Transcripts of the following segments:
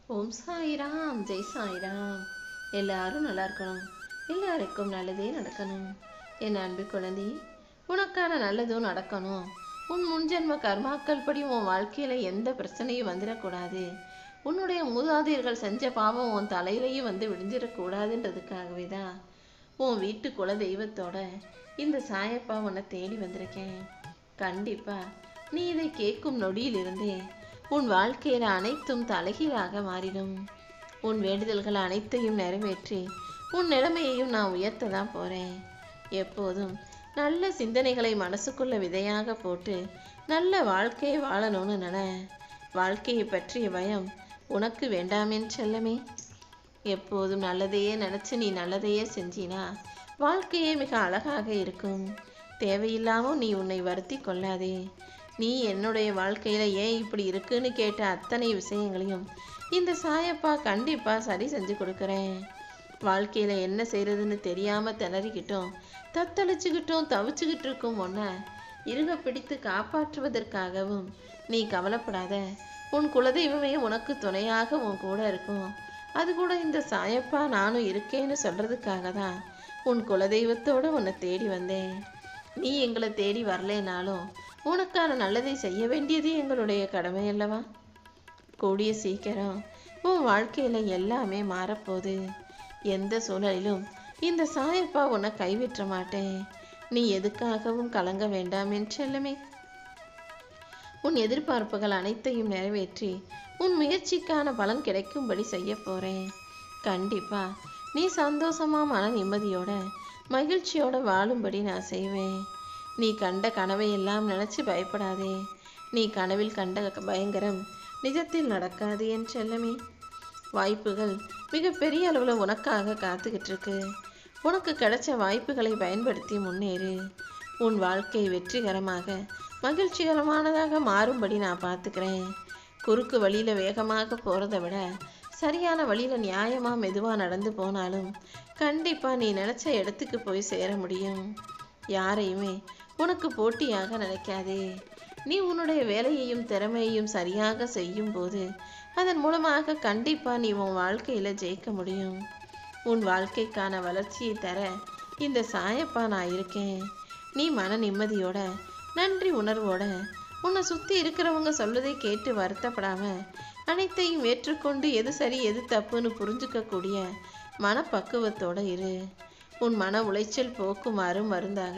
ஓம் சாய்ராம், ஜெய் சாய்ராம். எல்லாரும் நல்லா இருக்கணும், எல்லாருக்கும் நல்லதே நடக்கணும். என் அன்பு குழந்தை, உனக்கான நல்லதும் நடக்கணும். உன் முன்ஜென்ம கர்மாக்கள் படி உன் வாழ்க்கையில எந்த பிரச்சனையும் வந்துடக்கூடாது. உன்னுடைய மூதாதையர்கள் செஞ்ச பாவம் உன் தலையிலையும் வந்து விடிஞ்சிடக்கூடாதுன்றதுக்காகவே தான் உன் வீட்டு குல தெய்வத்தோட இந்த சாயப்பா உன்னை தேடி வந்திருக்கேன். கண்டிப்பா நீ இதை கேட்கும் நொடியிலிருந்தே உன் வாழ்க்கையில அனைத்தும் தலைகீழாக மாறிடும். உன் வேண்டுதல்கள் அனைத்தையும் நிறைவேற்றி உன் நிலைமையையும் நான் உயர்த்த தான் போறேன். எப்போதும் நல்ல சிந்தனைகளை மனசுக்குள்ள விதையாக போட்டு நல்ல வாழ்க்கையை வாழணும்னு நின. வாழ்க்கையை பற்றிய பயம் உனக்கு வேண்டாமேன் செல்லமே. எப்போதும் நல்லதையே நினைச்சு நீ நல்லதையே செஞ்சினா வாழ்க்கையே மிக அழகாக இருக்கும். தேவையில்லாமல் நீ உன்னை வருத்தி கொள்ளாதே. நீ என்னுடைய வாழ்க்கையில ஏன் இப்படி இருக்குன்னு கேட்ட அத்தனை விஷயங்களையும் இந்த சாயப்பா கண்டிப்பா சரி செஞ்சு கொடுக்குறேன். வாழ்க்கையில என்ன செய்யறதுன்னு தெரியாம திணறிக்கிட்டோம், தத்தளிச்சுக்கிட்டும் தவிச்சுக்கிட்டு இருக்கும் ஒன்ன இருக பிடித்து காப்பாற்றுவதற்காகவும் நீ கவலைப்படாத. உன் குலதெய்வமே உனக்கு துணையாக உன் கூட இருக்கும். அது கூட இந்த சாயப்பா நானும் இருக்கேன்னு சொல்றதுக்காக தான் உன் குலதெய்வத்தோட உன்னை தேடி வந்தேன். நீ எங்களை தேடி வரலேனாலும் உனக்கான நல்லதை செய்ய வேண்டியது எங்களுடைய கடமை அல்லவா? கூடிய சீக்கிரம் உன் வாழ்க்கையில எல்லாமே மாறப்போகுது. எந்த சூழலிலும் இந்த சாயப்பா உன்னை கைவிட்ட மாட்டேன். நீ எதுக்காகவும் கலங்க வேண்டாம் என் செல்லமே. உன் எதிர்பார்ப்புகள் அனைத்தையும் நிறைவேற்றி உன் முயற்சிக்கான பலன் கிடைக்கும்படி செய்ய போறேன். கண்டிப்பா நீ சந்தோஷமா மன நிம்மதியோட மகிழ்ச்சியோட வாழும்படி நான் செய்வேன். நீ கண்ட கனவை எல்லாம் நினைச்சு பயப்படாதே. நீ கனவில் கண்ட பயங்கரம் நிஜத்தில் நடக்காது என் செல்லமே. வாய்ப்புகள் மிக பெரிய அளவில் உனக்காக காத்துக்கிட்டு இருக்கு. உனக்கு கிடைச்ச வாய்ப்புகளை பயன்படுத்தி முன்னேறு. உன் வாழ்க்கை வெற்றிகரமாக மகிழ்ச்சிகரமானதாக மாறும்படி நான் பார்த்துக்கிறேன். குறுக்கு வழியில வேகமாக போறதை விட சரியான வழியில நியாயமா மெதுவா நடந்து போனாலும் கண்டிப்பா நீ நினைச்ச இடத்துக்கு போய் சேர முடியும். யாரையுமே உனக்கு போட்டியாக நினைக்காதே. நீ உன்னுடைய வேலையையும் திறமையையும் சரியாக செய்யும் போது அதன் மூலமாக கண்டிப்பா நீ உன் வாழ்க்கையில ஜெயிக்க முடியும். உன் வாழ்க்கைக்கான வளர்ச்சியை தர இந்த சாயப்பா நான் இருக்கேன். நீ மன நிம்மதியோட நன்றி உணர்வோட உன்னை சுத்தி இருக்கிறவங்க சொல்லதை கேட்டு வருத்தப்படாம அனைத்தையும் ஏற்றுக்கொண்டு எது சரி எது தப்புன்னு புரிஞ்சுக்கக்கூடிய மனப்பக்குவத்தோட இரு. உன் மன உளைச்சல் போக்குமாறு மருந்தாக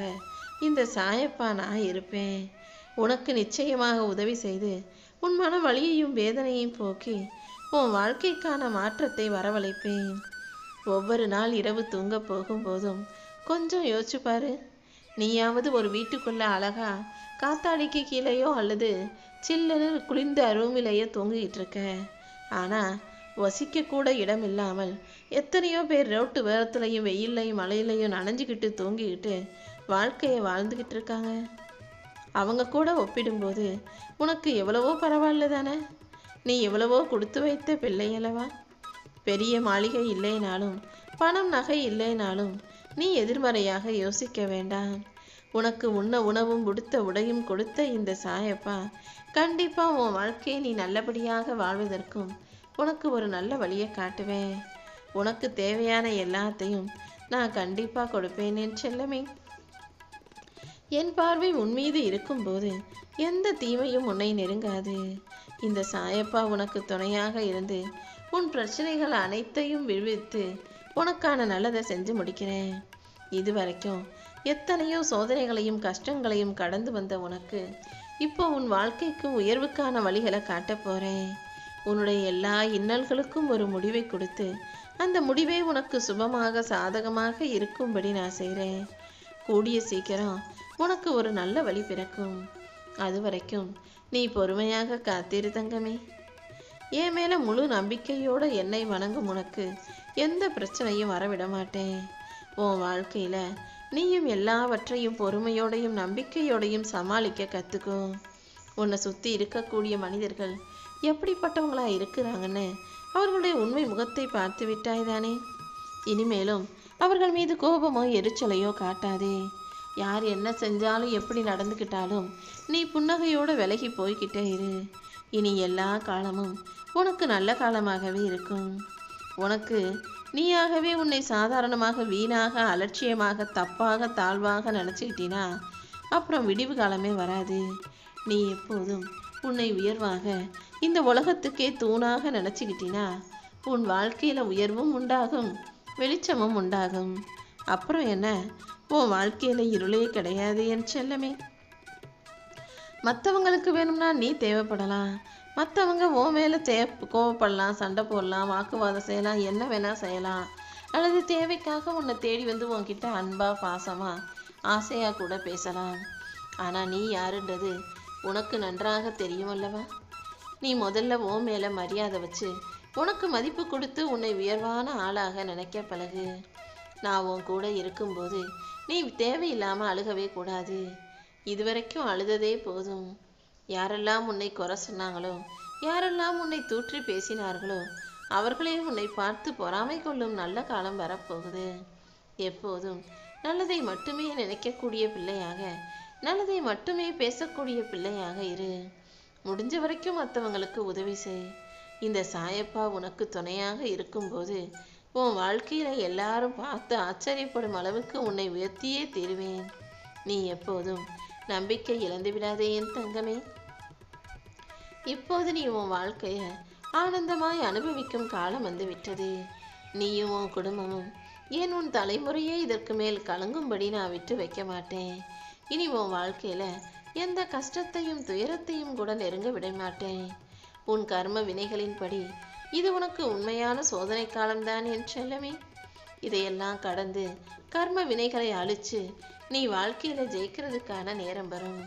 இந்த சாயப்பா நான் இருப்பேன். உனக்கு நிச்சயமாக உதவி செய்து உன் மன வலியையும் வேதனையும் போக்கி உன் வாழ்க்கைக்கான மாற்றத்தை வரவழைப்பேன். ஒவ்வொரு நாள் இரவு தூங்க போகும்போதும் கொஞ்சம் யோசிச்சு பாரு. நீயாவது ஒரு வீட்டுக்குள்ள அழகா காத்தாடிக்கு கீழேயோ அல்லது சில்லுன்னு குளிர்ந்த ரூமிலேயோ தூங்கிட்டு இருக்க. ஆனா வசிக்க கூட இடம் இல்லாமல் எத்தனையோ பேர் ரோட்டு வேரத்துலையும் வெயில்லையும் மழையிலையும் நனைஞ்சுக்கிட்டு தூங்கிக்கிட்டு வாழ்க்கையை வாழ்ந்துக்கிட்டு இருக்காங்க. அவங்க கூட ஒப்பிடும்போது உனக்கு எவ்வளவோ பரவாயில்ல தானே. நீ எவ்வளவோ கொடுத்து வைத்த பிள்ளையல்லவா. பெரிய மாளிகை இல்லைனாலும் பணம் நகை இல்லைனாலும் நீ எதிர்மறையாக யோசிக்க வேண்டாம். உனக்கு உண்ண உணவும் உடுத்த உடையும் கொடுத்த இந்த சாயப்பா கண்டிப்பா உன் வாழ்க்கையை நீ நல்லபடியாக வாழ்வதற்கும் உனக்கு ஒரு நல்ல வழியை காட்டுவேன். உனக்கு தேவையான எல்லாத்தையும் நான் கண்டிப்பா கொடுப்பேன் என் செல்லமே. என் பார்வை உன்மீது இருக்கும்போது எந்த தீமையும் உன்னை நெருங்காது. இந்த சாயப்பா உனக்கு துணையாக இருந்து உன் பிரச்சனைகள் அனைத்தையும் விடுவித்து உனக்கான நல்லதை செஞ்சு முடிக்கிறேன். இதுவரைக்கும் எத்தனையோ சோதனைகளையும் கஷ்டங்களையும் கடந்து வந்த உனக்கு இப்போ உன் வாழ்க்கைக்கு உயர்வுக்கான வழிகளை காட்ட போறேன். உன்னுடைய எல்லா இன்னல்களுக்கும் ஒரு முடிவை கொடுத்து அந்த முடிவே உனக்கு சுபமாக சாதகமாக இருக்கும்படி நான் செய்கிறேன். கூடிய சீக்கிரம் உனக்கு ஒரு நல்ல வழி பிறக்கும். அது வரைக்கும் நீ பொறுமையாக காத்திரு தங்கமே. என் மேல முழு நம்பிக்கையோட என்னை வணங்கும் உனக்கு எந்த பிரச்சனையும் வரவிட மாட்டேன். உன் வாழ்க்கையில நீயும் எல்லாவற்றையும் பொறுமையோடையும் நம்பிக்கையோடையும் சமாளிக்க கத்துக்கோ. உன்னை சுத்தி இருக்கக்கூடிய மனிதர்கள் எப்படிப்பட்டவங்களா இருக்கிறாங்கன்னு அவர்களுடைய உண்மை முகத்தை பார்த்து விட்டாய்தானே. இனிமேலும் அவர்கள் மீது கோபமோ எரிச்சலையோ காட்டாதே. யார் என்ன செஞ்சாலும் எப்படி நடந்துக்கிட்டாலும் நீ புன்னகையோடு விலகி போய்கிட்டே இரு. இனி எல்லா காலமும் உனக்கு நல்ல காலமாகவே இருக்கும். உனக்கு நீயாகவே உன்னை சாதாரணமாக வீணாக அலட்சியமாக தப்பாக தாழ்வாக நினச்சிக்கிட்டினா அப்புறம் விடிவு காலமே வராது. நீ எப்போதும் உன்னை உயர்வாக இந்த உலகத்துக்கே தூணாக நினச்சிக்கிட்டினா உன் வாழ்க்கையில் உயர்வும் உண்டாகும், வெளிச்சமும் உண்டாகும். அப்புறம் என்ன, உன் வாழ்க்கையில் இருளே கிடையாது என் செல்லமே. மற்றவங்களுக்கு வேணும்னா நீ தேவைப்படலாம், மற்றவங்க உன் மேலே கோவப்படலாம், சண்டை போடலாம், வாக்குவாதம் செய்யலாம், என்ன வேணால் செய்யலாம். அல்லது தேவைக்காக உன்னை தேடி வந்து உன்கிட்ட அன்பா பாசமா ஆசையாக கூட பேசலாம். ஆனால் நீ யாருன்றது உனக்கு நன்றாக தெரியும் அல்லவா? நீ முதல்ல உன் மேலே மரியாதை வச்சு உனக்கு மதிப்பு கொடுத்து உன்னை உயர்வான ஆளாக நினைக்க பழகு. நான் உன் கூட இருக்கும்போது நீ தேவையில்லாமல் அழுகவே கூடாது. இதுவரைக்கும் அழுததே போதும். யாரெல்லாம் உன்னை குறை சொன்னாங்களோ, யாரெல்லாம் உன்னை தூற்றி பேசினார்களோ அவர்களே உன்னை பார்த்து பொறாமை கொள்ளும் நல்ல காலம் வரப்போகுது. எப்போதும் நல்லதை மட்டுமே நினைக்கக்கூடிய பிள்ளையாக, நல்லதை மட்டுமே பேசக்கூடிய பிள்ளையாக இரு. முடிஞ்ச வரைக்கும் மற்றவங்களுக்கு உதவி செய். இந்த சாயப்பா உனக்கு துணையாக இருக்கும்போது உன் வாழ்க்கையில் எல்லாரும் பார்த்து ஆச்சரியப்படும் அளவுக்கு உன்னை உயர்த்தியே தீருவேன். நீ எப்போதும் நம்பிக்கை இழந்து விடாதே என் தங்கமே. இப்போது நீ உன் வாழ்க்கையை ஆனந்தமாய் அனுபவிக்கும் காலம் வந்து விட்டது. நீயும் உன் குடும்பமும் ஏன் உன் தலைமுறையே இதற்கு மேல் கலங்கும்படி நான் விட்டு வைக்க மாட்டேன். இனி உன் வாழ்க்கையில் எந்த கஷ்டத்தையும் துயரத்தையும் கூட நெருங்க விட மாட்டேன். உன் கர்ம வினைகளின்படி இது உனக்கு உண்மையான சோதனை காலம்தான் என் செல்லமே. இதையெல்லாம் கடந்து கர்ம வினைகளை அழிச்சு நீ வாழ்க்கையில் ஜெயிக்கிறதுக்கான நேரம் வரும்.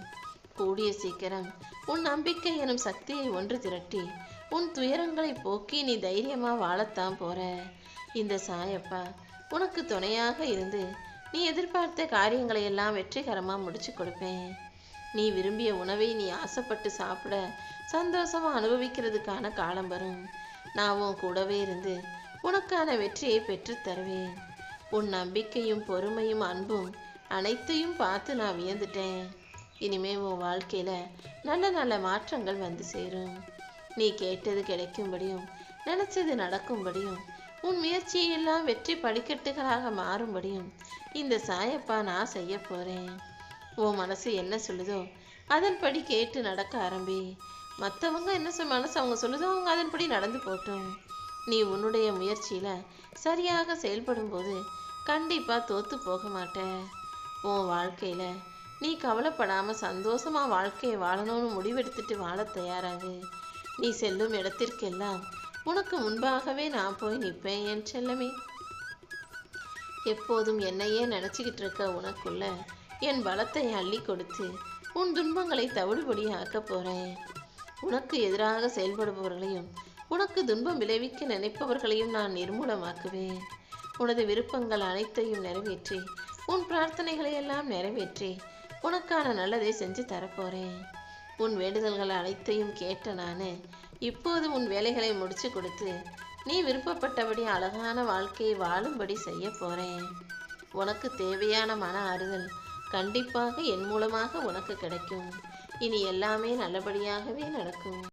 கூடிய சீக்கிரம் உன் நம்பிக்கை எனும் சக்தியை ஒன்று திரட்டி உன் துயரங்களை போக்கி நீ தைரியமாக வாழத்தான் போற. இந்த சாயப்பா உனக்கு துணையாக இருந்து நீ எதிர்பார்த்த காரியங்களை எல்லாம் வெற்றிகரமாக முடிச்சு கொடுப்பேன். நீ விரும்பிய உணவை நீ ஆசைப்பட்டு சாப்பிட சந்தோஷமாக அனுபவிக்கிறதுக்கான காலம் வரும். நான் உன் கூடவே இருந்து உனக்கான வெற்றியை பெற்று தருவேன். உன் நம்பிக்கையும் பொறுமையும் அன்பும் அனைத்தையும் பார்த்து நான் வியந்துட்டேன். இனிமே உன் வாழ்க்கையில் நல்ல நல்ல மாற்றங்கள் வந்து சேரும். நீ கேட்டது கிடைக்கும்படியும் நினைச்சது நடக்கும்படியும் உன் முயற்சியெல்லாம் வெற்றி படிக்கட்டுகளாக மாறும்படியும் இந்த சாயப்பா நான் செய்ய போகிறேன். உன் மனசு என்ன சொல்லுதோ அதன்படி கேட்டு நடக்க ஆரம்பி. மற்றவங்க என்ன மனசு அவங்க சொல்லுதோ அவங்க அதன்படி நடந்து போட்டும். நீ உன்னுடைய முயற்சியில் சரியாக செயல்படும் போது கண்டிப்பாக தோற்று போக மாட்ட. உன் வாழ்க்கையில் நீ கவலைப்படாமல் சந்தோஷமாக வாழ்க்கையை வாழணும்னு முடிவெடுத்துட்டு வாழ தயாராகு. நீ செல்லும் இடத்திற்கெல்லாம் உனக்கு முன்பாகவே நான் போய் நிற்பேன் என் செல்லமே. எப்போதும் என்னையே நினச்சிக்கிட்டு இருக்க உனக்குள்ள என் பலத்தை அள்ளி கொடுத்து உன் துன்பங்களை தவிடுபடி ஆக்க போகிறேன். உனக்கு எதிராக செயல்படுபவர்களையும் உனக்கு துன்பம் விளைவிக்க நினைப்பவர்களையும் நான் நிர்மூலமாக்குவேன். உனது விருப்பங்கள் அனைத்தையும் நிறைவேற்றி உன் பிரார்த்தனைகளை எல்லாம் நிறைவேற்றி உனக்கான நல்லதை செஞ்சு தரப்போகிறேன். உன் வேண்டுதல்கள் அனைத்தையும் கேட்ட நான் இப்போது உன் வேலைகளை முடிச்சு கொடுத்து நீ விருப்பப்பட்டபடி அழகான வாழ்க்கையை வாழும்படி செய்ய போகிறேன். உனக்கு தேவையான மன ஆறுதல் கண்டிப்பாக என் மூலமாக உனக்கு கிடைக்கும். இனி எல்லாமே நல்லபடியாகவே நடக்கும்.